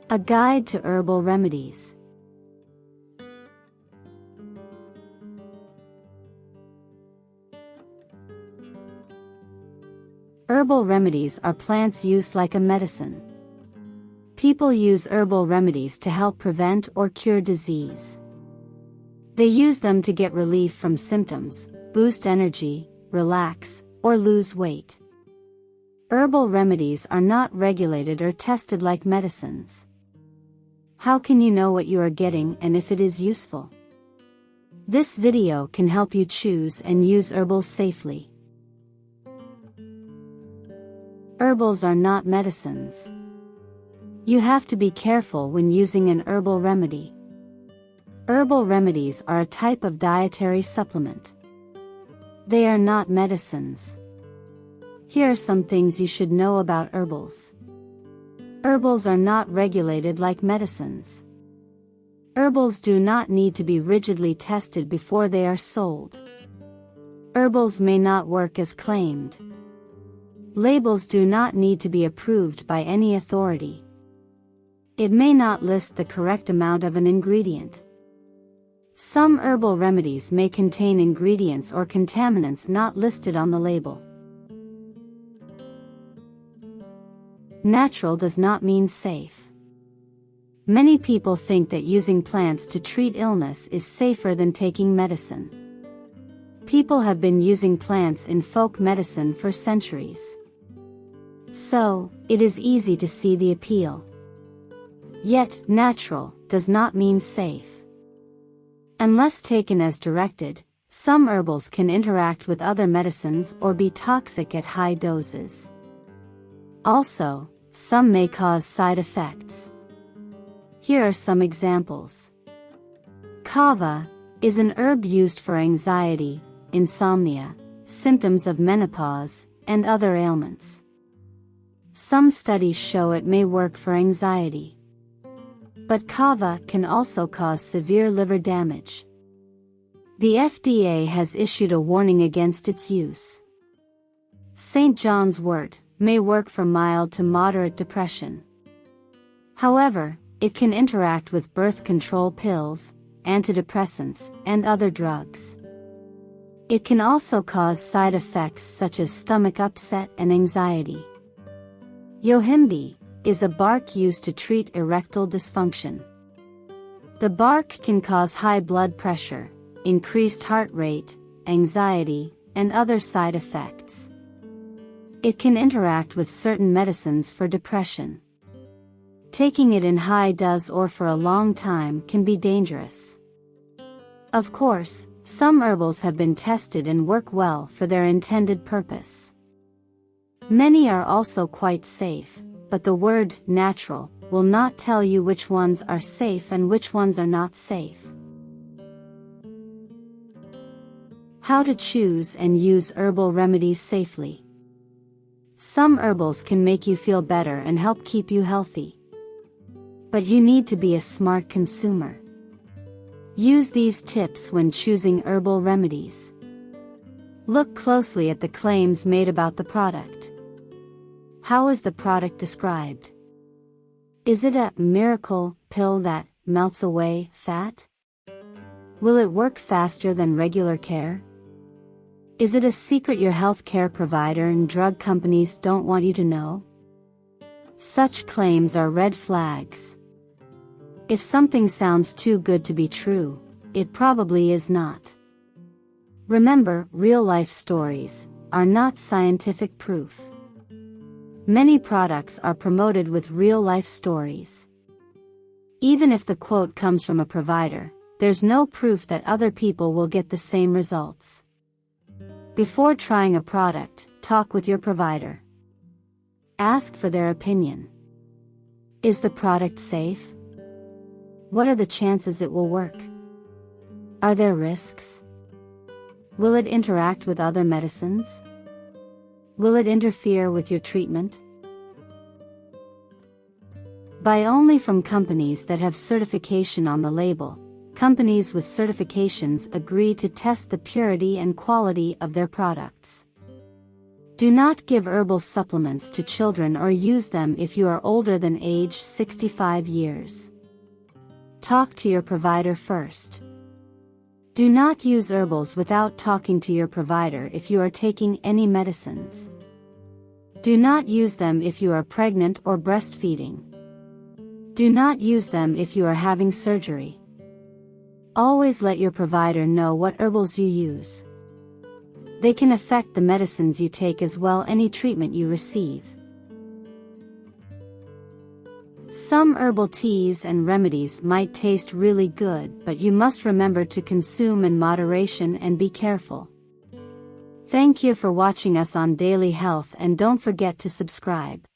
A guide to herbal remedies. Herbal remedies are plants used like a medicine. People use herbal remedies to help prevent or cure disease. They use them to get relief from symptoms, boost energy, relax, or lose weight. Herbal remedies are not regulated or tested like medicines. How can you know what you are getting and if it is useful? This video can help you choose and use herbals safely. Herbals are not medicines. You have to be careful when using an herbal remedy. Herbal remedies are a type of dietary supplement. They are not medicines. Here are some things you should know about herbals. Herbals are not regulated like medicines. Herbals do not need to be rigidly tested before they are sold. Herbals may not work as claimed. Labels do not need to be approved by any authority. It may not list the correct amount of an ingredient. Some herbal remedies may contain ingredients or contaminants not listed on the label. Natural does not mean safe. Many people think that using plants to treat illness is safer than taking medicine. People have been using plants in folk medicine for centuries. So, it is easy to see the appeal. Yet, natural does not mean safe. Unless taken as directed, some herbals can interact with other medicines or be toxic at high doses. Also, some may cause side effects. Here are some examples. Kava is an herb used for anxiety, insomnia, symptoms of menopause, and other ailments. Some studies show it may work for anxiety. But kava can also cause severe liver damage. The FDA has issued a warning against its use. St. John's wort may work for mild to moderate depression. However, it can interact with birth control pills, antidepressants, and other drugs. It can also cause side effects such as stomach upset and anxiety. Yohimbe is a bark used to treat erectile dysfunction. The bark can cause high blood pressure, increased heart rate, anxiety, and other side effects. It can interact with certain medicines for depression. Taking it in high dose or for a long time can be dangerous. Of course, some herbals have been tested and work well for their intended purpose. Many are also quite safe, but the word natural will not tell you which ones are safe and which ones are not safe. How to choose and use herbal remedies safely. Some herbals can make you feel better and help keep you healthy. But you need to be a smart consumer. Use these tips when choosing herbal remedies. Look closely at the claims made about the product. How is the product described? Is it a miracle pill that melts away fat? Will it work faster than regular care? Is it a secret your healthcare provider and drug companies don't want you to know? Such claims are red flags. If something sounds too good to be true, it probably is not. Remember, real-life stories are not scientific proof. Many products are promoted with real-life stories. Even if the quote comes from a provider, there's no proof that other people will get the same results. Before trying a product, talk with your provider. Ask for their opinion. Is the product safe? What are the chances it will work? Are there risks? Will it interact with other medicines? Will it interfere with your treatment? Buy only from companies that have certification on the label. Companies with certifications agree to test the purity and quality of their products. Do not give herbal supplements to children or use them if you are older than age 65 years. Talk to your provider first. Do not use herbals without talking to your provider if you are taking any medicines. Do not use them if you are pregnant or breastfeeding. Do not use them if you are having surgery. Always let your provider know what herbals you use. They can affect the medicines you take as well as any treatment you receive. Some herbal teas and remedies might taste really good, but you must remember to consume in moderation and be careful. Thank you for watching us on Daily Health, and don't forget to subscribe.